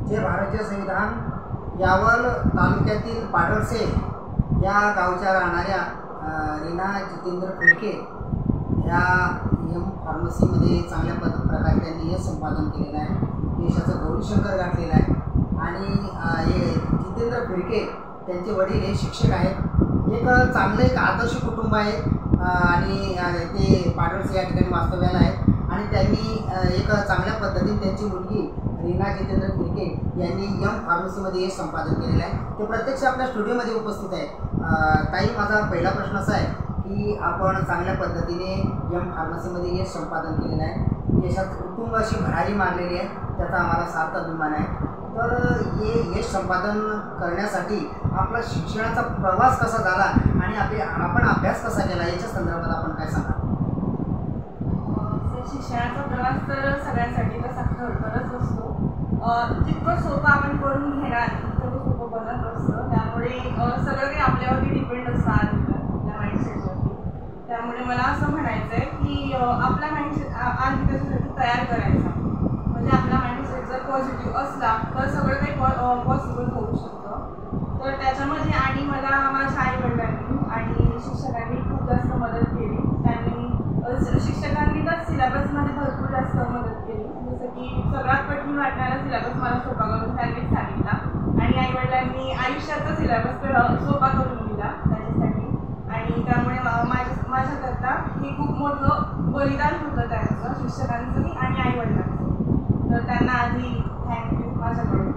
जे भारतीय संविधान यावल तालुक्यातील पाडळसे या गावच्या राहणाऱ्या रीना जितेंद्र फिरके या एम फार्मसीमध्ये चांगल्या प्रकारे त्यांनी हे संपादन केलेलं आहे। यशाचं गौरीशंकर गाठलेलं आहे आणि हे जितेंद्र फिरके त्यांचे वडील हे शिक्षक आहेत। एक चांगलं एक आदर्श कुटुंब आहे आणि ते पाडळसे या ठिकाणी वास्तव्याला आहेत आणि त्यांनी एक चांगल्या पद्धतीने त्यांची मुलगी रीना जितेंद्र फिरके यांनी एम फार्मसीमध्ये हे संपादन केलेलं आहे। ते प्रत्यक्ष आपल्या स्टुडिओमध्ये उपस्थित आहेत। ताई, माझा पहिला प्रश्न असा आहे की आपण चांगल्या पद्धतीने एम फार्मसीमध्ये हे संपादन केलेलं आहे, यशात उत्तुंग अशी भरारी मारलेली आहे, त्याचा आम्हाला सार्थ अभिमान आहे। तर हे यश संपादन करण्यासाठी आपला शिक्षणाचा प्रवास कसा झाला आणि आपण अभ्यास कसा केला याच्या संदर्भात आपण काय सांगा? शिक्षणाचा प्रवास तर सगळ्यांसाठी तसा खडखडच असतो। जितकं सोपं आपण करून घेणार तितकं सोपं बनत असतं। त्यामुळे सगळं काही आपल्यावरती डिपेंड असतं आपल्या माइंडसेटवरती। त्यामुळे मला असं म्हणायचं आहे की आपला माइंडसेट आधी त्याच्यासाठी तयार करायचा, म्हणजे आपला माइंडसेट जर पॉझिटिव्ह असला तर सगळं काही पॉसिबल होऊ शकतं। तर त्याच्यामध्ये आणि मला माझ्या आईवडिलांनी आणि शिक्षकांनी खूप जास्त मदत केली। शिक्षकांनी तर सिलेबसमध्ये भरपूर जास्त मदत केली, जसं की सगळ्यात कठीण वाटणारा सिलेबस मला सोपा करून त्यांनीच सांगितला आणि आईवडिलांनी आयुष्याचा सिलेबस सोपा करून दिला त्याच्यासाठी। आणि त्यामुळे माझ्याकरता हे खूप मोठं बलिदान होतं त्यांचं, शिक्षकांचंही आणि आईवडिलांचं। तर त्यांना आधी थँक्यू माझ्याकडून।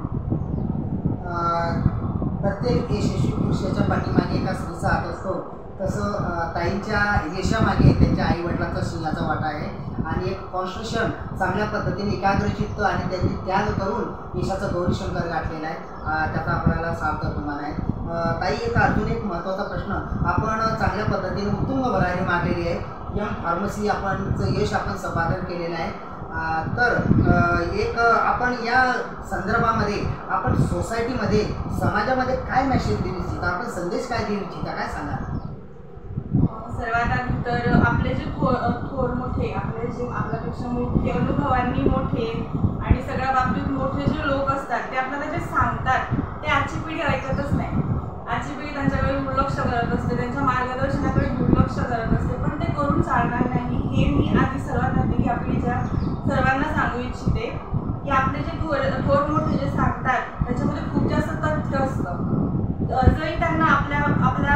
प्रत्येक यशस्वी पुरुषाच्या पाठीमागे एका स्त्रीचा हात असतो, तसं ताईंच्या यशामागे त्यांच्या आईवडिलांचा सिंहाचा वाटा आहे आणि एक कॉन्स्टिट्यूशन चांगल्या पद्धतीने एकाग्रचित्त आणि त्यांनी त्याग करून यशाचं गौरीशंकर गाठलेला आहे, त्याचा आपल्याला सार्थ अभिमान आहे। ताई, अजून एक महत्त्वाचा प्रश्न, आपण चांगल्या पद्धतीने उत्तुंग भरारी मारलेली आहे, एम फार्मसी यश आपण संपादन केलेलं आहे। तर एक आपण या संदर्भामध्ये आपण सोसायटीमध्ये समाजामध्ये काय मेसेज देऊ इच्छिता, आपण संदेश काय देऊ इच्छिता, काय सांगा? सर्वात आधी तर आपले जे थोर मोठे, आपले जे आपल्यापेक्षा मोठे, अनुभवांनी मोठे आणि सगळ्या बाबतीत मोठे जे लोक असतात ते आपल्याला जे सांगतात ते आजची पिढी ऐकतच नाही। आजची पिढी त्यांच्याकडे दुर्लक्ष करत असते, त्यांच्या मार्गदर्शनाकडे दुर्लक्ष करत असते, पण ते करून चालणार नाही। हे मी आधी सर्वात आधी या पिढीच्या सर्वांना सांगू इच्छिते की आपले जे थोर मोठे जे सांगतात त्याच्यामध्ये खूप जास्त तथ्य असतं। जरी त्यांना आपल्या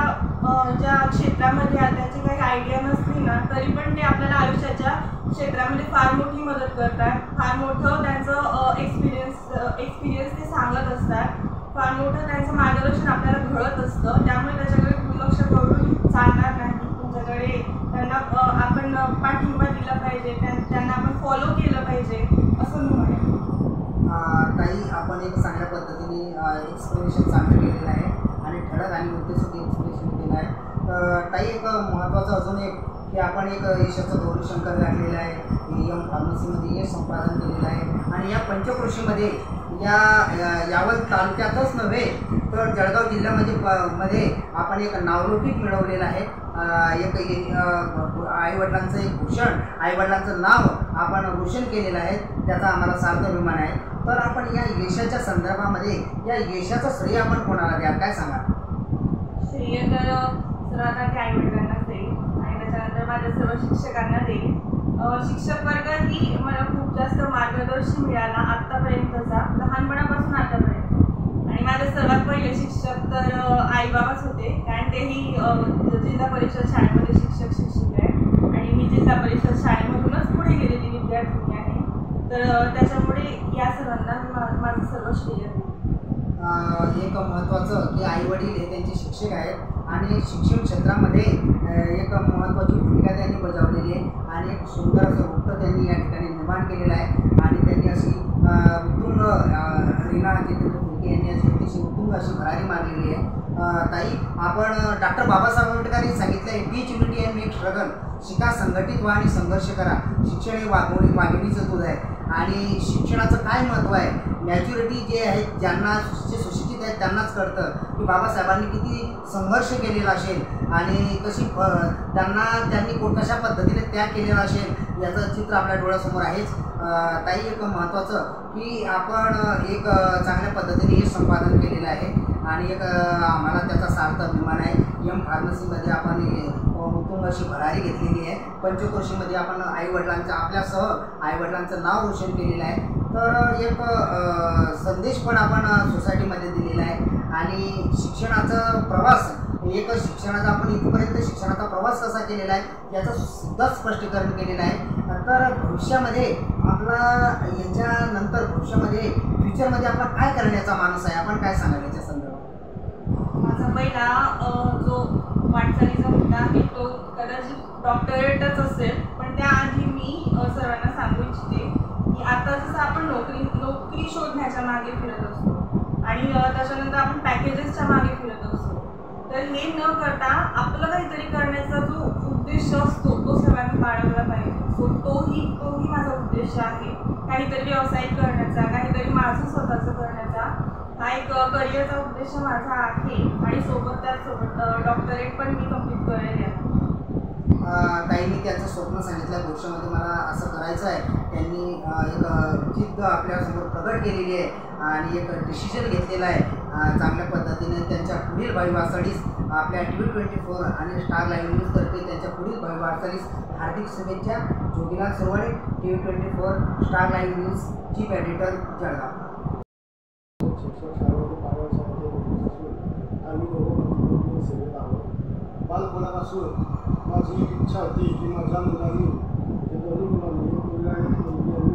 ज्या क्षेत्रामध्ये त्यांची काही आयडिया नसली ना, तरी पण ते आपल्याला आयुष्याच्या क्षेत्रामध्ये फार मोठी मदत करतात, फार मोठं त्यांचं एक्सपिरियन्स ते सांगत असतात, फार मोठं त्यांचं मार्गदर्शन आपल्याला घडत असतं। त्यामुळे त्याच्याकडे दुर्लक्ष करून चालणार नाही, तुमच्याकडे त्यांना आपण पाठिंबा दिला पाहिजे, त्यांना आपण फॉलो केलं पाहिजे असं मी म्हणेन। ताई, आपण एक चांगल्या पद्धतीने एक्सप्लेनेशन चांगलं केलेलं आहे आणि ठळक आणि मुद्देसूद एक्सप्लेनेशन केलं आहे। ताई, एक महत्त्वाचं अजून एक की आपण एक यशाचं गौरीशंकर गाठलेलं आहे, एम फार्मसीमध्ये हे संपादन केलेलं आहे आणि या पंचक्रोशीमध्ये यावल तालुक्यातच नव्हे तर जळगाव जिल्ह्यामध्ये आपण एक नावलौकिक मिळवलेलं आहे। एक आईवडिलांचं एक भूषण, आईवडिलांचं नाव आपण भूषण केलेलं आहे, त्याचा आम्हाला सार्थ अभिमान आहे। तर आपण या यशाच्या संदर्भामध्ये या यशाचं श्रेय आपण कोणाला द्याल, काय सांगा? श्रेय तर सर्वात आधी आईवडिलांनाच देईल आणि त्याच्यानंतर माझ्या सर्व शिक्षकांना देईल। शिक्षक वर्गही मला खूप जास्त मार्गदर्शन मिळाला आत्तापर्यंतचा, लहानपणापासून आतापर्यंत। आणि माझे सर्वात पहिले शिक्षक तर आईबाबाच होते, कारण तेही जिल्हा परिषद शाळेमध्ये शिक्षिका आहे आणि मी जिल्हा परिषद शाळेमधूनच पुढे गेलेली विद्यार्थिनी आहे। तर त्याच्यामुळे या सर्वांना माझं सर्व श्रेय आहे। एक महत्त्वाचं की आईवडील हे त्यांचे शिक्षक आहेत आणि शिक्षण क्षेत्रामध्ये एक महत्त्वाची भूमिका त्यांनी बजावलेली आहे आणि एक सुंदर असं वृत्त त्यांनी या ठिकाणी निर्माण केलेलं आहे आणि त्यांनी अशी उत्तुंग रीना जितेंद्र फिरके यांनी अशी उत्तुंग अशी भरारी मारलेली आहे। ताई, आपण डॉक्टर बाबासाहेब आंबेडकरांनी सांगितलं आहे, टीच युनिटी अँड मेक स्ट्रगल, शिका, संघटित व्हा आणि संघर्ष करा। शिक्षण हे वाघिणीचं दूध आहे आणि शिक्षणाचं काय महत्त्व आहे, मॅच्युरिटी जे आहेत ज्यांना जे सुशिक्षित आहेत त्यांनाच कळतं की बाबासाहेबांनी किती संघर्ष केलेला असेल आणि कशी त्यांनी कशा पद्धतीने त्याग केलेला असेल याचं चित्र आपल्या डोळ्यासमोर आहेच. ताई, एक महत्त्वाचं की आपण एक चांगल्या पद्धतीने हे संपादन केलेलं आहे आणि एक आम्हाला त्याचा सार्थ अभिमान आहे. एम फार्मसीमध्ये आपण उत्तुंग अशी भरारी घेतलेली आहे. पंचक्रोशीमध्ये आपण आईवडिलांचं आपल्यासह आईवडिलांचं नाव रोशन केलेलं आहे. तर एक संदेश पण आपण सोसायटीमध्ये दिलेला आहे आणि शिक्षणाचा प्रवास एक शिक्षणाचा आपण इथपर्यंत शिक्षणाचा प्रवास कसा केलेला आहे याचं सुद्धा स्पष्टीकरण केलेलं आहे. तर भविष्यामध्ये आपला याच्यानंतर भविष्यामध्ये फ्युचरमध्ये आपला काय करण्याचा मानस आहे, आपण काय सांगाल याच्या संदर्भात? माझा पहिला जो वाटचालीचा मुद्दा आहे तो कदाचित डॉक्टरेटच असेल, पण त्याआधी मी सर्वांना सांगू इच्छिते की आता जसं आपण नोकरी शोधण्याच्या मागे फिरत असतो आणि त्याच्यानंतर आपण पॅकेजेसच्या मागे फिरत असतो, तर हे न करता आपलं काहीतरी करण्याचा जो उद्देश असतो तो सर्वांनी बाळगला पाहिजे. सो तोही माझा उद्देश आहे, काहीतरी व्यावसायिक करण्याचा, काहीतरी माझं स्वतःचं करण्याचा हा एक करिअरचा उद्देश माझा आहे आणि त्याचसोबत डॉक्टरेट पण मी कंप्लीट करेल. ताईंनी त्यांचं स्वप्न सांगितलं, भविष्यामध्ये मला असं करायचं आहे. त्यांनी एक जिद्द आपल्यासमोर प्रगट केलेली आहे आणि एक डिसिजन घेतलेला आहे. चांगल्या पद्धतीने त्यांच्या पुढील भावी वाटचालीस आपल्या TV24 आणि स्टार लाईव्ह न्यूजतर्फे त्यांच्या पुढील भावी वाटचालीस हार्दिक शुभेच्छा. Jogilal Surwade, TV24 star live news, chief editor, Jalgaon. बालपणापासून माझी इच्छा होती की माझ्या मुलांनी दोन्ही मुलांनी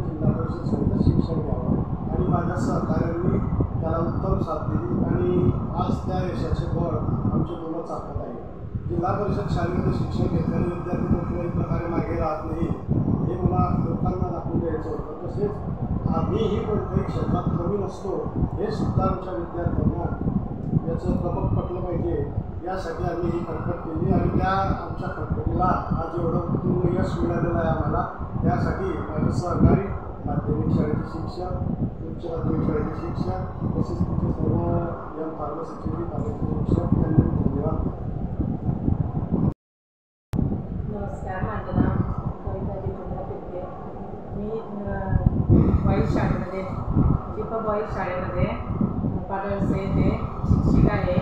जिल्हा परिषद शाळेत शिक्षण घ्यावं आणि माझ्या सहकार्यांनी त्याला उत्तम साथ दिली आणि आज त्या यशाचे बळ आमच्या मुलं चालत आहे. जिल्हा परिषद शाळेमध्ये शिक्षण घेतल्याने विद्यार्थी कुठल्याही प्रकारे मागे राहत नाही हे मला लोकांना दाखवून द्यायचं होतं. तसेच आम्हीही कोणत्याही क्षेत्रात कमी नसतो हे सुद्धा आमच्या विद्यार्थ्यांना याचं प्रमुख पटलं पाहिजे यासाठी आम्ही ही खटपट केली आणि त्या आमच्या खटपटीला आज एवढं उत्तुंग यश मिळालेलं आहे आम्हाला. त्यासाठी माझे सहकारी माध्यमिक शाळेचे शिक्षक, उच्च माध्यमिक शाळेचे शिक्षक तसेच तिथे सर्व एम फार्मसीचे कॉलेजचे शिक्षक त्यांना धन्यवाद. नमस्कार, माझं नाव कविता जितेंद्र पित्रे. मी बॉईज शाळेमध्ये बॉईज शाळेमध्ये पाडळसे येथे शिक्षिका आहे.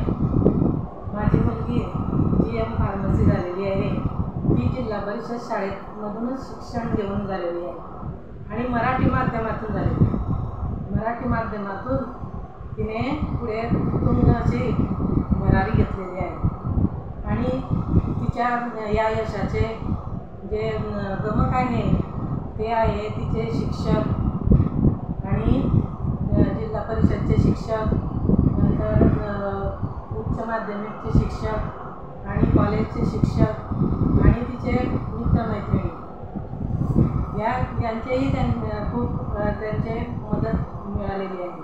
माझी मुलगी जी एम फार्मसी झालेली आहे ती जिल्हा परिषद शाळेमधूनच शिक्षण घेऊन झालेली आहे आणि मराठी माध्यमातून झालेली आहे. मराठी माध्यमातून तिने पुढे उत्तुंग अशी भरारी घेतलेली आहे आणि तिच्या या यशाचे जे गमक आहे ते आहे तिचे शिक्षक आणि जिल्हा परिषदचे शिक्षक, नंतर उच्च माध्यमिकचे शिक्षक आणि कॉलेजचे शिक्षक आणि तिचे मित्रमैत्रिणी यांचेही खूप त्यांचे मदत मिळालेली आहे.